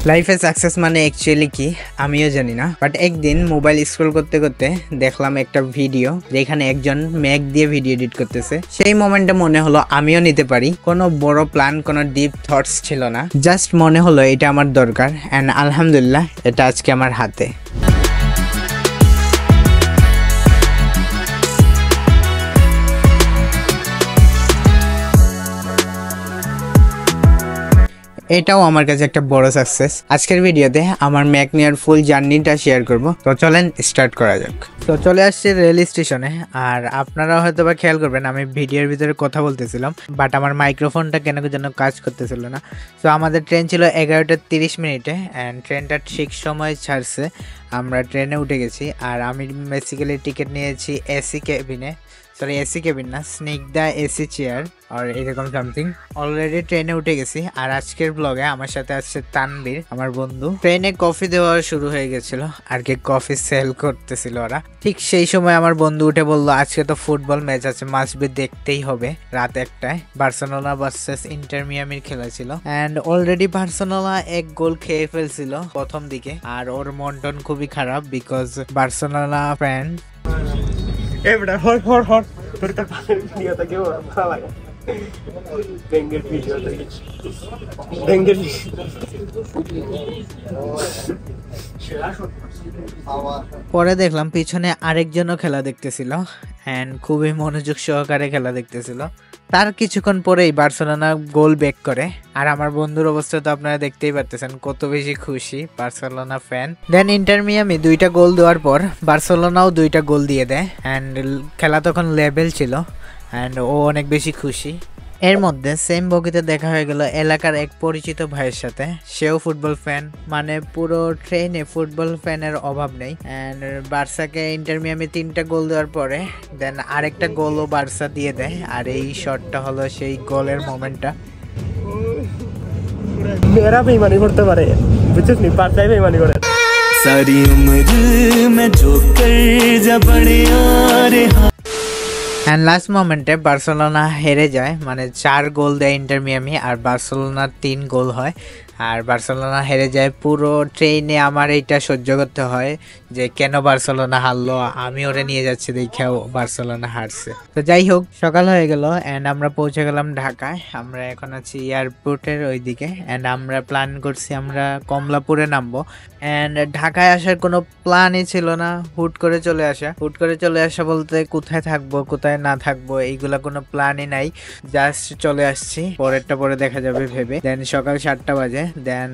লাইফে সাকসেস মানে অ্যাকচুয়ালি কি আমিও জানি না, বাট একদিন মোবাইল স্ক্রল করতে করতে দেখলাম একটা ভিডিও যেখানে একজন ম্যাক দিয়ে ভিডিও এডিট করতেছে। সেই মোমেন্টে মনে হলো আমিও নিতে পারি। কোনো বড় প্ল্যান, কোনো ডিপ থটস ছিল না, জাস্ট মনে হলো এটা আমার দরকার, অ্যান্ড আলহামদুলিল্লাহ এটা আজকে আমার হাতে। এটাও আমার কাছে একটা বড় সাকসেস। আজকের ভিডিওতে আমার ম্যাক নেওয়ার ফুল জার্নিটা শেয়ার করব। তো চলেন স্টার্ট করা যাক। তো চলে আসছি রেল স্টেশনে, আর আপনারা হয়তো বা খেয়াল করবেন আমি ভিডিওর ভিতরে কথা বলতেছিলাম, বাট আমার মাইক্রোফোনটা কেন যেন কাজ করতেছিল না। তো আমাদের ট্রেন ছিল 11টা 30 মিনিটে, অ্যান্ড ট্রেনটা ঠিক সময় ছাড়ছে। আমরা ট্রেনে উঠে গেছি, আর আমি বেসিক্যালি টিকিট নিয়েছি এসি কেবিনে, সরি এসি কেবিন না, স্নিগ্ধা এসি চেয়ার আর এরকম সামথিং। অলরেডি ট্রেনে উঠে গেছি, আর আজকের ব্লগে আমার সাথে আসছে তানবীর, আমার বন্ধু। ট্রেনে কফি দেওয়া শুরু হয়ে গেছিল, আর কি কফি সেল করতেছিল ওরা। ঠিক সেই সময় আমার বন্ধু উঠে বললো আজকে তো ফুটবল ম্যাচ আছে, মাস্ট বি দেখতেই হবে। রাত 1টায় বার্সেলোনা ভার্সেস ইন্টার মিয়ামির খেলা ছিল, এন্ড অলরেডি বার্সেলোনা 1 গোল খেয়ে ফেলছিল প্রথম দিকে, আর ওর মন খুবই খারাপ বিকজ বার্সেলোনা ফ্যান। পরে দেখলাম পিছনে আরেকজনও খেলা দেখতেছিল, এন্ড খুবই মনোযোগ সহকারে খেলা দেখতেছিল। তার কিছুক্ষণ পরেই বার্সেলোনা গোল ব্যাক করে, আর আমার বন্ধুর অবস্থা তো আপনারা দেখতেই পারতেছেন কত বেশি খুশি, বার্সেলোনা ফ্যান। দেন ইন্টার মিয়ামি 2টা গোল দেওয়ার পর বার্সেলোনাও 2টা গোল দিয়ে দেয়, অ্যান্ড খেলা তখন লেভেল ছিল, অ্যান্ড ও অনেক বেশি খুশি। এর মধ্যে সেম বগিতে দেখা হয়ে গেল এলাকার এক পরিচিত ভাইয়ের সাথে, সেও ফুটবল ফ্যান। মানে পুরো ট্রেনে ফুটবল ফ্যানের অভাব নেই। এন্ড বার্সাকে ইন্টার মিয়ামি 3টা গোল দেওয়ার পরে দেন আরেকটা গোলও বার্সা দিয়ে দেয়, আর এই শটটা হলো সেই গোলের মোমেন্টটা। মেরা বেইমানি করতে পারে, বুঝছিস নি, বার্সাই বেইমানি করে। सारी उम्र में जो कर जा बड़े यारे। অ্যান্ড লাস্ট মোমেন্টে বার্সেলোনা হেরে যায়, মানে 4 গোল দেয় ইন্টার মিয়ামি, আর বার্সেলোনার 3 গোল হয়, আর বার্সেলোনা হেরে যায়। পুরো ট্রেনে আমার এইটা সহ্য করতে হয় যে কেন বার্সেলোনা হারলো, আমি ওরে নিয়ে যাচ্ছি দেখেও বার্সেলোনা হারছে। তো যাই হোক, সকাল হয়ে গেল, অ্যান্ড আমরা পৌঁছে গেলাম ঢাকায়। আমরা এখন আছি এয়ারপোর্টের ওইদিকে, অ্যান্ড আমরা প্ল্যান করছি আমরা কমলাপুরে নামবো। অ্যান্ড ঢাকায় আসার কোনো প্ল্যানই ছিল না, হুট করে চলে আসা বলতে কোথায় থাকবো কোথায় না থাকবো এইগুলা কোনো প্ল্যানই নাই, জাস্ট চলে আসছি, পরেরটা পরে দেখা যাবে ভেবে। দেন সকাল 7টা বাজে। দেন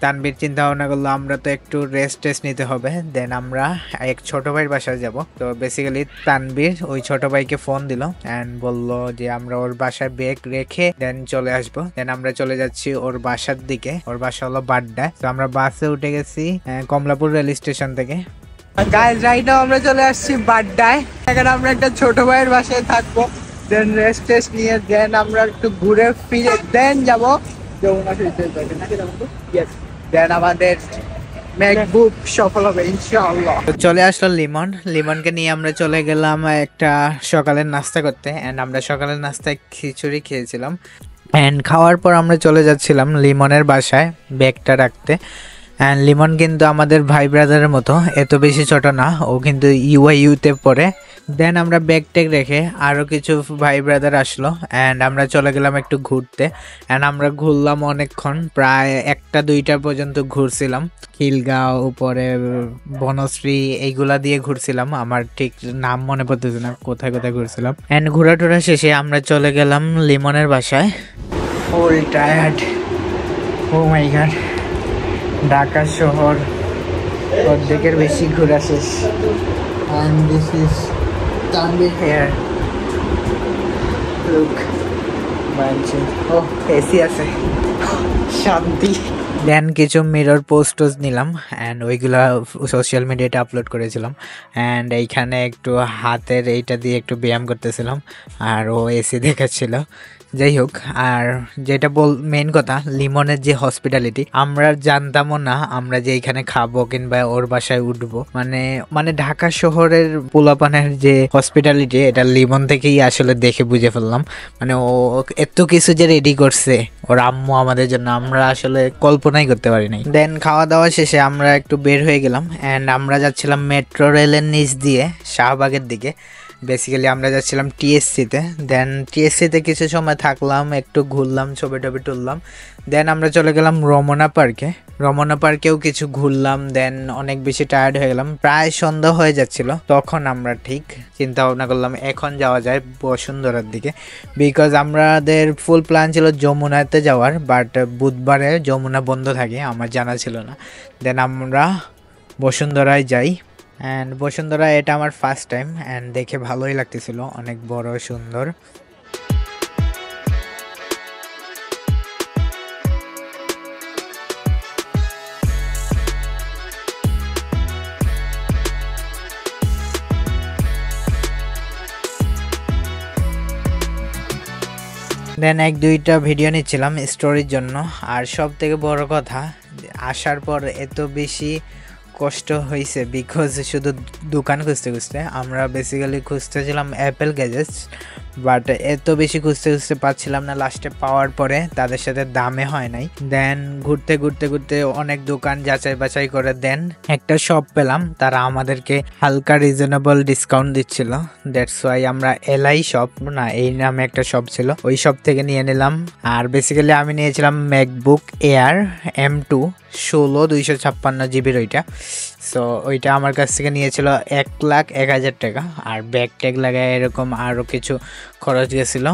তানবীর চিন্তা ভাবনা করলো আমরা তো একটু রেস্ট নিতে হবে, দেন আমরা এক ছোট ভাইয়ের বাসায় যাব। তো বেসিক্যালি তানবীর ওই ছোট ভাইকে ফোন দিল অ্যান্ড বললো যে আমরা ওর বাসায় ব্যাগ রেখে দেন চলে আসবো। দেন আমরা চলে যাচ্ছি ওর বাসার দিকে, ওর বাসা হলো বাড্ডা। তো আমরা বাসে উঠে গেছি কমলাপুর রেল স্টেশন থেকে। গাইস রাইট নাও আমরা চলে আসছি বাড্ডায়, এখানে আমরা একটা ছোট ভাইয়ের বাসায় থাকবো, দেন রেস্ট নিয়ে দেন আমরা একটু ঘুরে ফিরে দেন যাবো আমাদের ম্যাকবুক সফল হবে ইনশাআল্লাহ। চলে আসলো লিমনকে নিয়ে আমরা চলে গেলাম একটা সকালের নাস্তা করতে, এন্ড আমরা সকালের নাস্তায় খিচুড়ি খেয়েছিলাম। এন্ড খাওয়ার পর আমরা চলে যাচ্ছিলাম লিমনের বাসায় ব্যাগটা রাখতে। অ্যান্ড লিমন কিন্তু আমাদের ভাই ব্রাদারের মতো, এত বেশি ছোট না, ও কিন্তু ইউতে পড়ে। দেন আমরা ব্যাগ ট্যাগ রেখে আরও কিছু ভাই ব্রাদার আসলো, অ্যান্ড আমরা চলে গেলাম একটু ঘুরতে। অ্যান্ড আমরা ঘুরলাম অনেকক্ষণ, প্রায় 1টা 2টা পর্যন্ত ঘুরছিলাম। খিলগাঁও, উপরে বনশ্রী, এইগুলা দিয়ে ঘুরছিলাম, আমার ঠিক নাম মনে পড়তেছে না কোথায় ঘুরছিলাম। অ্যান্ড ঘোরাটোরা শেষে আমরা চলে গেলাম লিমনের বাসায়। ফুল টায়ার্ড, ও মাই গড। ঢাকা শহর অর্ধেকের বেশি ঘোরা শেষ। And this is Tanvir here. Look, AC আছে, শান্তি। দেন কিছু মিরর পোস্ট নিলাম, অ্যান্ড ওইগুলা সোশ্যাল মিডিয়াতে আপলোড করেছিলাম। অ্যান্ড এইখানে একটু হাতের এইটা দিয়ে একটু ব্যায়াম করতেছিলাম, আর ও এসি দেখাচ্ছিল। যাই হোক, আর যেটা মেইন কথা, লিমনের যে হসপিটালিটি আমরা জানতামও না আমরা যে এখানে খাবো কিংবা ওর বাসায় উঠবো। মানে ঢাকা শহরের পোলাপানের যে হসপিটালিটি এটা লিমন থেকেই আসলে দেখে বুঝে ফেললাম। মানে ও এত কিছু যে রেডি করছে ওর আম্মু আমাদের জন্য, আমরা আসলে কল্পনাই করতে পারি নাই। দেন খাওয়া দাওয়া শেষে আমরা একটু বের হয়ে গেলাম অ্যান্ড আমরা যাচ্ছিলাম মেট্রো রেলের নিচ দিয়ে শাহবাগের দিকে। বেসিক্যালি আমরা যাচ্ছিলাম টিএসসিতে। দেন টিএসসিতে কিছু সময় থাকলাম, একটু ঘুরলাম, ছবি টবি তুললাম। দেন আমরা চলে গেলাম রমনা পার্কে। রমনা পার্কেও কিছু ঘুরলাম। দেন অনেক বেশি টায়ার্ড হয়ে গেলাম, প্রায় সন্ধ্যা হয়ে যাচ্ছিল। তখন আমরা ঠিক চিন্তা ভাবনা করলাম এখন যাওয়া যায় বসুন্ধরার দিকে, বিকজ আমাদের ফুল প্ল্যান ছিল যমুনাতে যাওয়ার, বাট বুধবারে যমুনা বন্ধ থাকে, আমার জানা ছিল না। দেন আমরা বসুন্ধরায় যাই অ্যান্ড বসুন্ধরা এটা আমার ফার্স্ট টাইম অ্যান্ড দেখে ভালোই লাগতেছিল, অনেক বড় সুন্দর। দেন 1-2টা ভিডিও নিচ্ছিলাম স্টোরির জন্য। আর সব থেকে বড় কথা, আসার পর এত বেশি কষ্ট হয়েছে বিকজ শুধু দোকান খুঁজতে খুঁজতে, আমরা বেসিক্যালি খুঁজতেছিলাম অ্যাপেল গ্যাজেটস, বাট এত বেশি খুঁজতে খুঁজতে পাচ্ছিলাম না। লাস্টে পাওয়ার পরে তাদের সাথে দামে হয় নাই। দেন ঘুরতে ঘুরতে ঘুরতে অনেক দোকান যাচাই বাছাই করে দেন একটা শপ পেলাম, তারা আমাদেরকে হালকা রিজনেবল ডিসকাউন্ট দিচ্ছিল। দ্যাটস ওয়াই আমরা এলআই শপ না এই নামে একটা শপ ছিল, ওই শপ থেকে নিয়ে নিলাম। আর বেসিক্যালি আমি নিয়েছিলাম ম্যাকবুক এয়ার M2 16 256 GB ওইটা। সো ওইটা আমার কাছ থেকে নিয়েছিল 1,01,000 টাকা। আর ব্যাগ ট্যাগ লাগায় এরকম আরও কিছু খরচ গেছিলো।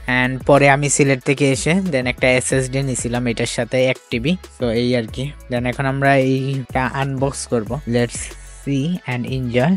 অ্যান্ড পরে আমি সিলেট থেকে এসে দেন একটা SSD নিয়েছিলাম এটার সাথে 1 TB। তো এই আর কি। দেন এখন আমরা এইটা আনবক্স করবো, লেটস সি অ্যান্ড এনজয়।